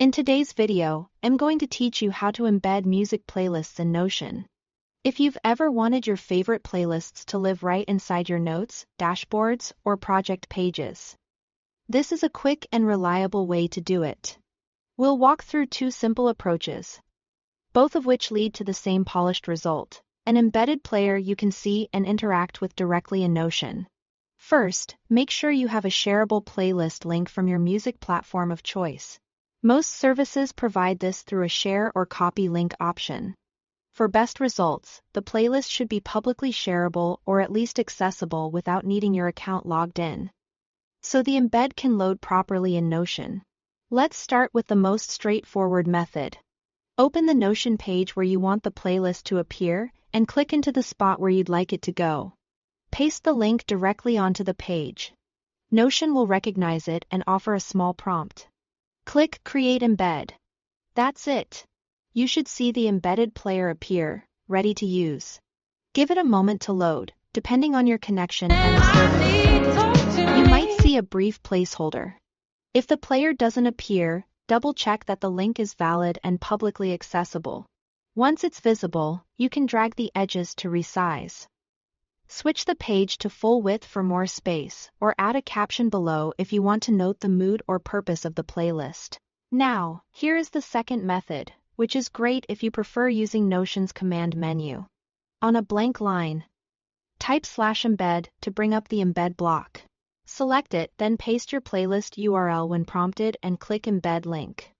In today's video, I'm going to teach you how to embed music playlists in Notion. If you've ever wanted your favorite playlists to live right inside your notes, dashboards, or project pages, this is a quick and reliable way to do it. We'll walk through two simple approaches, both of which lead to the same polished result: an embedded player you can see and interact with directly in Notion. First, make sure you have a shareable playlist link from your music platform of choice. Most services provide this through a share or copy link option. For best results, the playlist should be publicly shareable or at least accessible without needing your account logged in, so the embed can load properly in Notion. Let's start with the most straightforward method. Open the Notion page where you want the playlist to appear and click into the spot where you'd like it to go. Paste the link directly onto the page. Notion will recognize it and offer a small prompt. Click Create Embed. That's it. You should see the embedded player appear, ready to use. Give it a moment to load, depending on your connection and the service. You might see a brief placeholder. If the player doesn't appear, double-check that the link is valid and publicly accessible. Once it's visible, you can drag the edges to resize. Switch the page to full width for more space, or add a caption below if you want to note the mood or purpose of the playlist. Now, here is the second method, which is great if you prefer using Notion's command menu. On a blank line, type /embed to bring up the embed block. Select it, then paste your playlist URL when prompted and click Embed Link.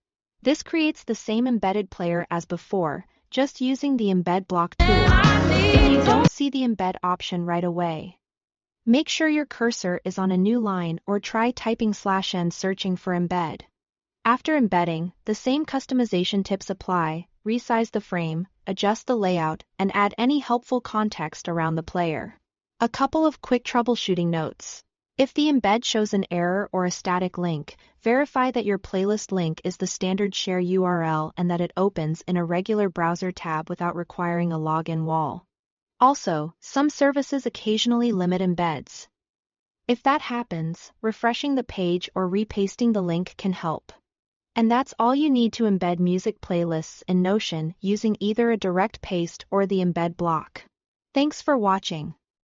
This creates the same embedded player as before, just using the embed block tool. If you don't see the embed option right away, make sure your cursor is on a new line or try typing /n searching for embed. After embedding, the same customization tips apply: resize the frame, adjust the layout, and add any helpful context around the player. A couple of quick troubleshooting notes. If the embed shows an error or a static link, verify that your playlist link is the standard share URL and that it opens in a regular browser tab without requiring a login wall. Also, some services occasionally limit embeds. If that happens, refreshing the page or repasting the link can help. And that's all you need to embed music playlists in Notion using either a direct paste or the embed block. Thanks for watching.